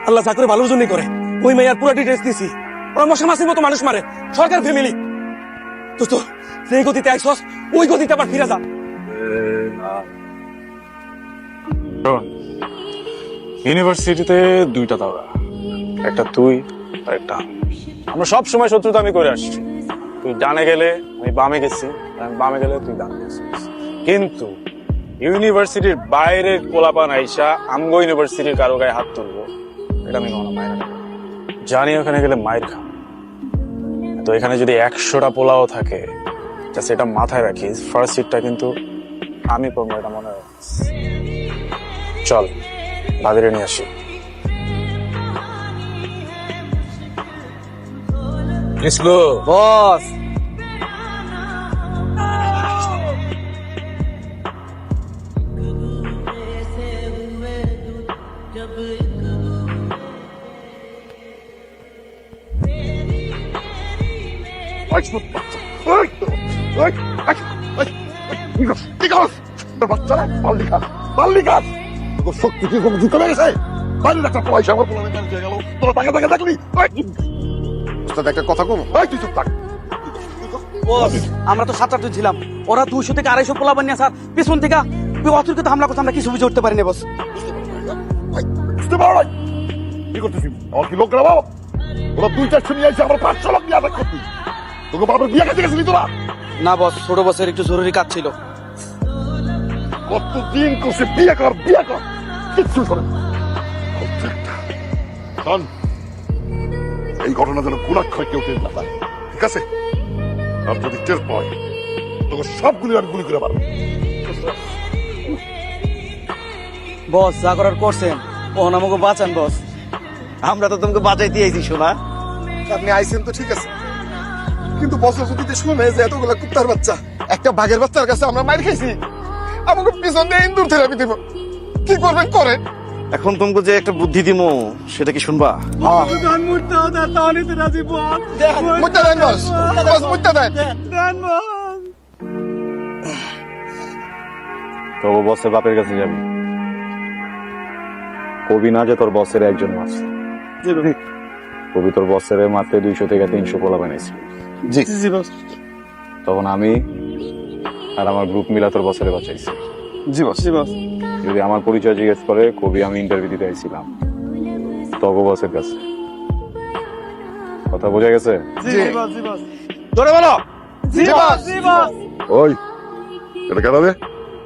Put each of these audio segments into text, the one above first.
আল্লাহ যা করে ভালোর জন্যই করে। ওই মেয়ার পুরো ডিটেলস দিছি, ওরা মশা মাছির মতো মানুষ মারে, সরকার ফ্যামিলি। দোস্ত যেই গতিতে আইসস ওই গতিতে আবার ফিরে যা। ইউনিভার্সিটিতে দুইটা দাদা, একটা তুই আর একটা আমি। আমরা সব সময় শত্রুতা আমি করে আসছি। তুই ডানে গেলে আমি বামে গেছি, আমি বামে গেলে তুই ডানে গেছিস। কিন্তু ইউনিভার্সিটির বাইরের পোলাপান আইসা আমগো ইউনিভার্সিটির কারো গায়ে হাত তুলবো, এটা আমি কখনো মায়ের খাবো। জানি ওখানে গেলে মায়ের খাবো। তো এখানে যদি 100টা পোলাও থাকে, সেটা মাথায় রাখিস, ফার্স্ট সিটটা কিন্তু আমি পাবো, এটা মনে রাখিস। চল ভাবিরে নিয়ে আসি। বস শক্তি কি কোনো ঢুকে গেছে? বাড়ির একটা পয়সা আমার পোলা মেরে গেল, তোরা টাকা টাকা দেখলি? একটা কথা কম, তুই চুপ থাক। বস আমরা তো 7-8 ছিলাম, ওরা 200 থেকে 250 পোলা বানিয়ে স্যার পেছন থেকে অতর্কিত হামলা করতে আমরা কিছু বুঝে উঠতে পারিনি বস। বুঝতে পারো নাই কি করতেছি? আমার কি লোক রাবাও? ওরা 2-400 নিয়ে আসছে, আমরা 500 লোক নিয়ে আটাক করতি। তোকে বাবার বিয়ে কাছে গেছিলি তোরা? না বস, ছোট বসের একটু জরুরি কাজ ছিল। কতদিন করছে বিয়ে কর বিয়ে কর, কিচ্ছু শোনে না। শোন, এই ঘটনা যেন গুণাক্ষয় কেউ টের না পায়, ঠিক আছে? আর যদি টের পায় তোকে সবগুলি আমি গুলি করে মারবো। বস যা করার করছেন, ও আমাকে বাঁচান বস। আমরা তো তোমাকে বাঁচাইতে আইছি শোনা। আপনি আইসেন তো ঠিক আছে, কিন্তু বছর যদি শুনে যে এতগুলা কুত্তার বাচ্চা একটা বাঘের বাচ্চার কাছে আমরা মার খাইছি, আমাকে পিছন দিয়ে ইন্দুর থেরাপি দিব, কি করবেন করেন। এখন তোমাকে যে একটা বুদ্ধি দিমো সেটা কি শুনবা? মুদ্দা দেন বস, বস মুদ্দা দেন। তো বসের বাপের কাছে যাবি, কবি না যে তোর বসের একজন আছে। কবি তোর বসের মাত্র 200 থেকে 300 পোলা বানাইছি। জি বস। তখন আমি আর আমার গ্রুপ মিলা তোর বসের বাঁচাইছি। জি বস। যদি আমার পরিচয় জিজ্ঞেস করে, কবি আমি ইন্টারভিউ দিতে আইছিলাম তগো বসের কাছে। কথা বোঝা গেছে? ধরে বলো। জি বস। ওই এটা কেন রে?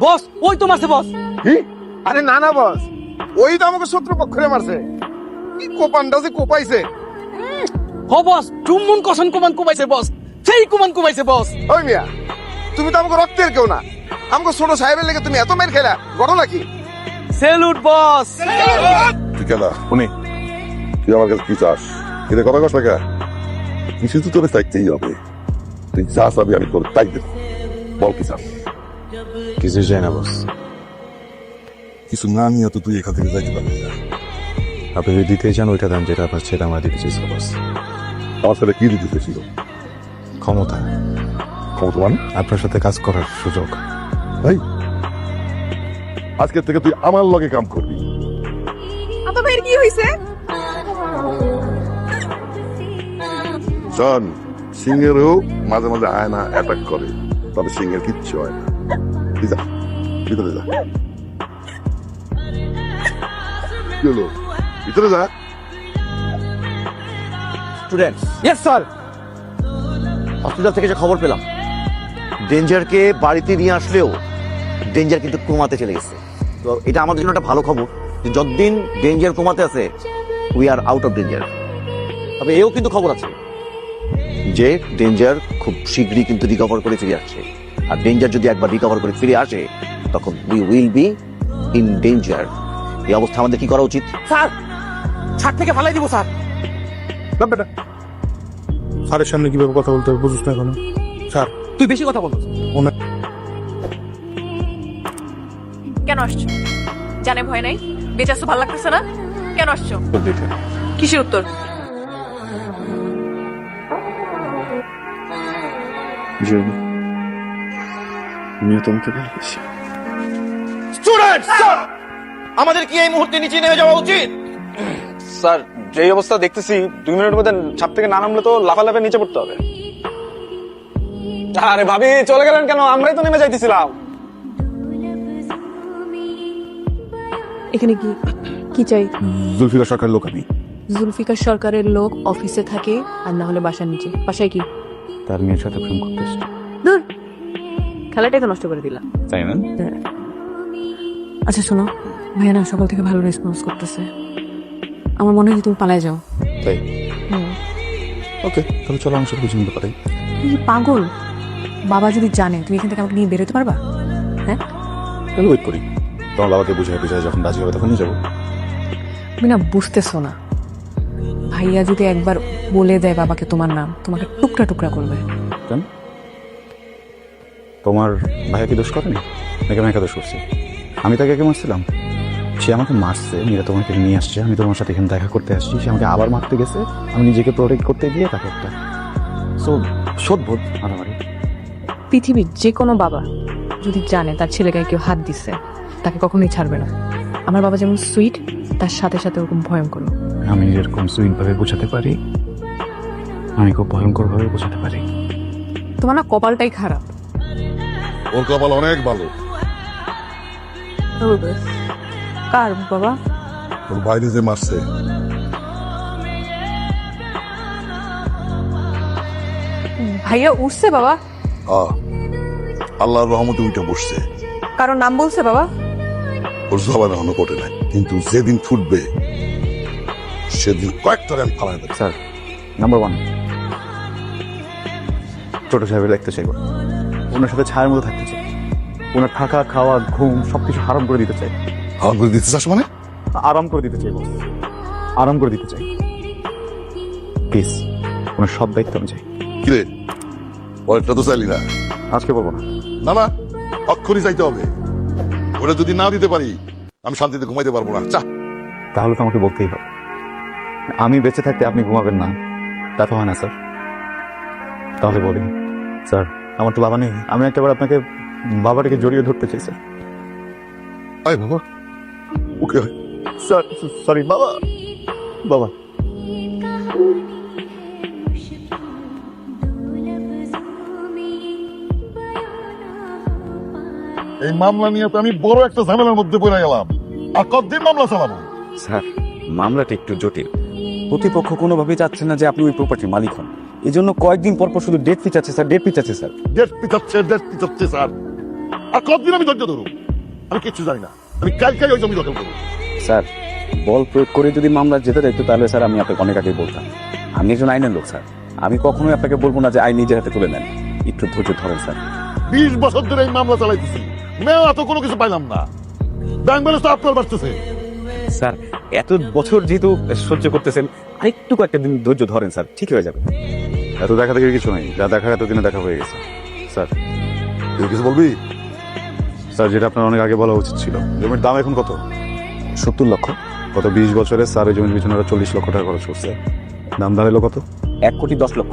বস ওই তো মারছে বস। কি? আরে না না বস, ওই তো আমাকে শত্রু পক্ষরে মারছে। কি কোপানটা যে কোপাইছে। হ বস, টুমুন কসন কুমান কুমাইছে বস, সেই কুমান কুমাইছে বস। ওই মিয়া, তুমি তো আমাকে রক্তের কেউ না, আমাকে ছোট সাহেবের লেগে তুমি এত মের খেলা, ঘটনা কি? সেলুট বস। তুই কেন? উনি তুই আমার কাছে কি চাস? এটা কথা কস না, কিছু তো তোর চাইতেই হবে। তুই যা চাবি আমি তোর তাই দেব। বল কি চাস? কিছু চাই না বস। কিছু না নিয়ে তো তুই এখান থেকে যাইতে পারবি না। আপনি যদি দিতে চান ওইটা দেন, যেটা আপনার সেটা আমরা দিতে চাইছি বস। আমার সাথে কি দিতে চেয়েছিল? ক্ষমতা, ক্ষমতা মানে? আপনার সাথে কাজ করার সুযোগ। ভাই আজকের থেকে তুই আমার লগে কাম করবি। আপনার ভাইয়ের কি হয়েছে? শোন, সিংহেরও মাঝে মাঝে আয়না অ্যাটাক করে, তবে সিংহের কিচ্ছু হয় না। তুই যা, ভিতরে যা। কি হলো? ভিতরে যা। Students, yes sir. হসপিটাল থেকে যে খবর পেলাম, ডেঞ্জারকে বাড়িতে নিয়ে আসলেও ডেঞ্জার কিন্তু কোমাতে চলে গেছে। তো এটা আমাদের জন্য একটা ভালো খবর যে যতদিন ডেঞ্জার কোমাতে আছে, we are out of danger. তবে এও কিন্তু খবর আছে যে ডেঞ্জার খুব শীঘ্রই কিন্তু রিকভার করে ফিরে আসছে। আর ডেঞ্জার যদি একবার রিকভার করে ফিরে আসে, তখন we will be in danger. এই অবস্থা আমাদের কি করা উচিত? স্যার ছাদ থেকে ফালাই দিব স্যার। বেটা স্যারের সামনে কিভাবে কথা বলতে হবে বুঝিস না এখনো? স্যার তুই বেশি কথা বল। কেন আসছো? জানে ভয় নাই? বেঁচে আসছো, ভালো লাগতেছে না? কেন আসছো? দিতে কিসের উত্তর? আমিও তোমাকে ভালোবাসি। স্টুডেন্টস, আমাদের কি এই মুহূর্তে নিচে নেমে যাওয়া উচিত? স্যার যেই অবস্থা দেখতেছি 2 মিনিটের মধ্যে ছাদ থেকে না নামলে তো লাফালাফে নিচে পড়তে হবে। আরে ভাবি চলে গেলেন কেন? আমরাই তো নেমে যাইতেছিলাম। এখানে কি কি চাই? জুলফিকার সরকারের লোক আমি। জুলফিকার সরকারের লোক অফিসে থাকে আর না হলে বাসার নিচে। বাসায় কি? তার মেয়ের সাথে প্রেম করতেছে। দূর, খেলাটাই তো নষ্ট করে দিলা। তাই না? আচ্ছা শোনো, ভাইয়া না সকাল থেকে ভালো রেসপন্স করতেছে। আমার মনে হয় তুমি পালায় যাও। তাই ওকে, তাহলে চলো আমার সাথে বুঝে নিতে পারি। তুমি কি পাগল? বাবা যদি জানে তুমি এখান থেকে আমাকে নিয়ে বেরোতে পারবা? হ্যাঁ, তাহলে ওয়েট করি, তোমার বাবাকে বুঝাই যখন রাজি হবে তখনই যাবো। তুমি না বুঝতেছো না, ভাইয়া যদি একবার বলে দেয় বাবাকে তোমার নাম, তোমাকে টুকরা টুকরা করবে। কেন? তোমার ভাইয়া কি দোষ করেনি নাকি আমি একা দোষ করছি? আমি তাকে একে মারছিলাম, সে আমাকে মারছে, মেয়েরা তোমাকে নিয়ে আসছে, আমি তোমার সাথে এখানে দেখা করতে আসছি, সে আমাকে আবার মারতে গেছে, আমি নিজেকে প্রোটেক্ট করতে গিয়ে তাকে একটা শোধবোধ মারামারি। পৃথিবীর যে কোনো বাবা যদি জানে তার ছেলেকে কেউ হাত দিচ্ছে, তাকে কখনোই ছাড়বে না। আমার বাবা যেমন সুইট, তার সাথে সাথে ওরকম ভয়ঙ্কর। আমি যেরকম সুইটভাবে বোঝাতে পারি, আমি খুব ভয়ঙ্করভাবে বোঝাতে পারি। তোমার না কপালটাই খারাপ। ওর কপাল অনেক ভালো। কার বাবা? ওর বাইরে যে মারছে, ভাইয়া উঠছে বাবা? আল্লাহর রহমতে উঠে বসছে। কারণ নাম বলছে বাবা? ওর জবান এখনো পটে নাই, কিন্তু যেদিন ফুটবে সেদিন কয়েকটারে আমি ফালাই দেব। স্যার, নাম্বার 1, ছোট সাহেবের দেখতে চাইব, ওনার সাথে ছায়ার মতো থাকতে চাই, ওনার থাকা খাওয়া ঘুম সবকিছু হারাম করে দিতে চাই। হারাম করে দিতে চাস মানে? আরাম করে দিতে চাই, বস, আরাম করে দিতে চাই। প্লিজ, ওনার সব দায়িত্ব আমি চাই। কিরে, পরেরটা তো চাইলি না? আজকে বলবো না। না না, অক্ষরই চাইতে হবে। ওটা যদি না দিতে পারি আমি শান্তিতে ঘুমাইতে পারবো না। চা। তাহলে তো আমাকে বলতেই হবে। আমি বেঁচে থাকতে আপনি ঘুমাবেন না, তা তো হয় না স্যার। তাহলে বলি স্যার, আমার তো বাবা নেই, আমি একটাবার আপনাকে বাবাটাকে জড়িয়ে ধরতে চাই স্যার। আয় বাবা, ওকে স্যার সরি বাবা, বাবা। এই মামলা নিয়ে তো আমি বড় একটা ঝামেলার মধ্যে পড়ে গেলাম। আর কতদিন মামলা চালাবো? স্যার, মামলাটা একটু জটিল। প্রতিপক্ষ কোনোভাবেই চাচ্ছে না যে আপনি ওই প্রপার্টির মালিক হন। এই জন্য কয়েকদিন পর পর শুধু ডেট পিছাচ্ছে স্যার, ডেট পিছাচ্ছে স্যার। ডেট পিছাচ্ছে স্যার। আর কতদিন আমি ধৈর্য ধরুন? আমি কিচ্ছু জানি না, আমি কালকে ওই জমি দখল করবো। স্যার, বল প্রয়োগ করে যদি মামলা যেতে দেখতো তাহলে স্যার আমি আপনাকে অনেক আগেই বলতাম। আমি একজন আইনের লোক স্যার, আমি কখনোই আপনাকে বলবো না যে আইন নিজের হাতে তুলে নেন। একটু ধৈর্য ধরেন স্যার। 20 বছর ধরে এই মামলা চালাইতেছি, মেয়ে এত কোনো কিছু পাইলাম না। ব্যাংক ব্যালেন্স তো আপনার বাড়তেছে। স্যার, এত বছর যেহেতু সহ্য করতেছেন, আরেকটু কয়েকটা দিন ধৈর্য ধরেন স্যার, ঠিক হয়ে যাবে। এত দেখা দেখি কিছু নেই, যা দেখা এতদিনে দেখা হয়ে গেছে স্যার। তুই কিছু বলবি? স্যার, যেটা আপনার অনেক আগে বলা উচিত ছিল। জমির দাম এখন কত? 70 লক্ষ। গত 20 বছরে স্যার এই জমির পিছনে 40 লক্ষ টাকা খরচ করছে। দাম দাঁড়ালো কত? 1,10,00,000।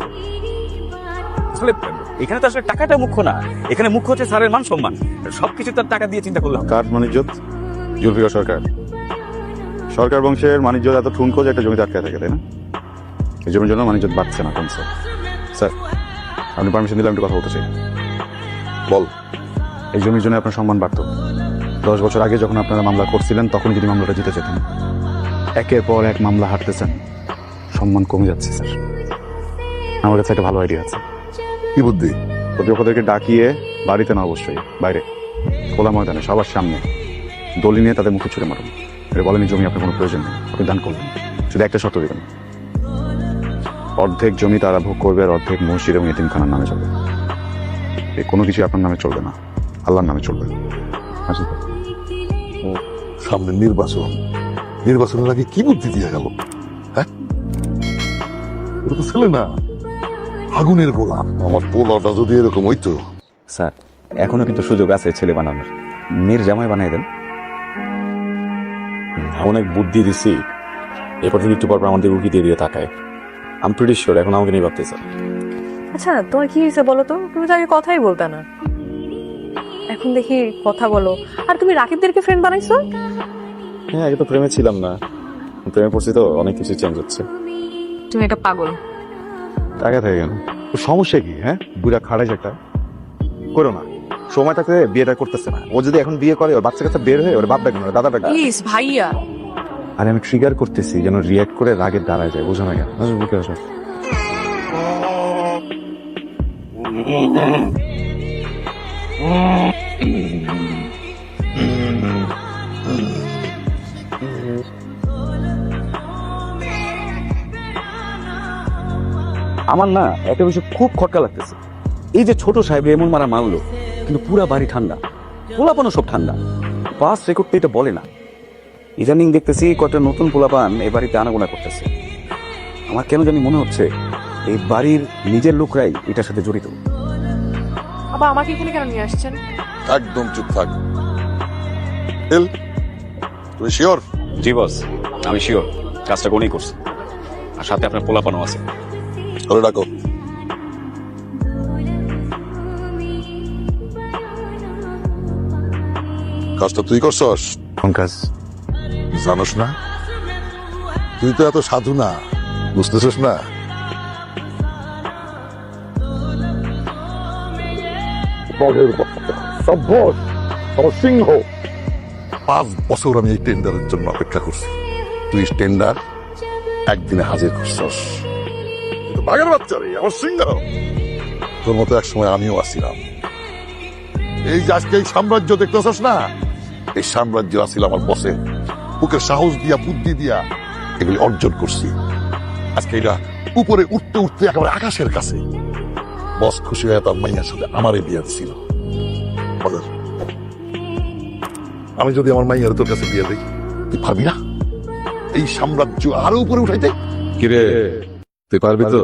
আসলে এখানে তো আসলে টাকাটা মুখ্য না, এখানে মুখ্য হচ্ছে স্যারের মান সম্মান। সবকিছু তার টাকা দিয়ে চিন্তা করলাম। কার মানিজ্জত? জুলফিকার সরকার। সরকার বংশের মানিজ্জত এত ঠুনকো যে একটা জমিতে আটকে থাকে, তাই না? এই জমির জন্য মানিজ্জত বাড়ছে না, কমছে। স্যার, আপনি পারমিশন দিলে আমি একটু কথা বলতে চাই। বল। এই জমির জন্য আপনার সম্মান বাড়তো। 10 বছর আগে যখন আপনারা মামলা করছিলেন তখন যদি মামলাটা জিতে যেতেন, একের পর এক মামলা হারতেছেন, সম্মান কমে যাচ্ছে স্যার। আমার কাছে একটা ভালো আইডিয়া আছে। কি বুদ্ধি? প্রতিপক্ষদেরকে ডাকিয়ে বাড়িতে না, অবশ্যই বাইরে খোলা ময়দানে সবার সামনে দলি নিয়ে তাদের মুখে ছুড়ে মারুন। এটা বলেন জমি আপনার কোনো প্রয়োজন নেই, আপনি দান করবেন। শুধু একটা শর্ত দেবেন, অর্ধেক জমি তারা ভোগ করবে আর অর্ধেক মসজিদ এবং এতিমখানার নামে চলবে। এই কোনো কিছু আপনার নামে চলবে না, আল্লাহর নামে চলবে। আসুন। সামনে নির্বাচন, নির্বাচনের আগে কি বুদ্ধি দিয়ে গেল? হ্যাঁ, ওটা তো ছেলে না, আগুনের গোলা। আমার পোলাটা যদি এরকম হইতো। স্যার, এখনো কিন্তু সুযোগ আছে ছেলে বানানোর। মেয়ের জামাই বানাই দেন। অনেক বুদ্ধি দিছি, এরপর থেকে একটু পর পর আমাদের উকি দিয়ে তাকায়। আমি প্রিটি শিওর এখন আমাকে নিয়ে ভাবতে স্যার। আচ্ছা, তোমার কি হয়েছে বলো তো? তুমি তো আগে কথাই বলতে না, এখন দেখি কথা বলো। আর তুমি রাকিবদেরকে ফ্রেন্ড বানাইছো? হ্যাঁ, আগে তো প্রেমে ছিলাম না, প্রেমে পড়ছি তো অনেক কিছু চেঞ্জ হচ্ছে। তুমি একটা পাগল। টাকা থাকে কেন? তো সমস্যা কি? হ্যাঁ, বুড়া খাড়াই একটা করো না, সময় থাকতে বিয়েটা করতেছে না। ও যদি এখন বিয়ে করে, ওর বাচ্চা কাচ্চা বের হয়ে ওর বাপ ডাকবে না, দাদা ডাকবে। প্লিজ ভাইয়া। আরে আমি ট্রিগার করতেছি যেন রিয়াক্ট করে রাগে দাঁড়ায় যায়, বুঝো না কেন? আসো বুকে আসো। আমার না একটা বিষয় খুব খটকা লাগতেছে। এই যে ছোট সাহেব এমন মারা মারলো, কিন্তু পুরা বাড়ি ঠান্ডা, পোলাপানও সব ঠান্ডা। পাস রেকর্ড তো এটা বলে না। ইদানিং দেখতেছি কয়েকটা নতুন পোলাপান এই বাড়িতে আনাগোনা করতেছে। আমার কেন জানি মনে হচ্ছে এই বাড়ির নিজের লোকরাই এটার সাথে জড়িত। বাবা আমাকে এখানে কেন নিয়ে আসছেন? একদম চুপ থাক। এল, তুই শিওর? জি বস, আমি শিওর কাজটা কোনই করছি, আর সাথে আপনার পোলাপানও আছে। করে ডাকো। কাজটা তুই করছস? কোন কাজ? জানোস না? তুই তো এত সাধু না, বুঝতেছিস না? সিংহ 5 বছর আমি এই টেন্ডারের জন্য অপেক্ষা করছি। তুই টেন্ডার একদিনে হাজির করছস। বাঘের বাচ্চা রে, আমার সিংহ। তোর মতো এক সময় আমিও আসছিলাম। এই যে আজকে এই সাম্রাজ্য দেখতেছস না, এই সাম্রাজ্য আসছিল আমার বসে। বুকের সাহস দিয়া, বুদ্ধি দিয়া এগুলি অর্জন করছি। আজকে এটা উপরে উঠতে উঠতে একেবারে আকাশের কাছে। বস খুশি হয়ে তার মাইয়ার সাথে আমারই বিয়ে দিছিল। আমি যদি আমার মাইয়ার তোর কাছে বিয়ে দিই, তুই পারবি না এই সাম্রাজ্য আরো উপরে উঠাইতে? কিরে, তুই পারবি তো?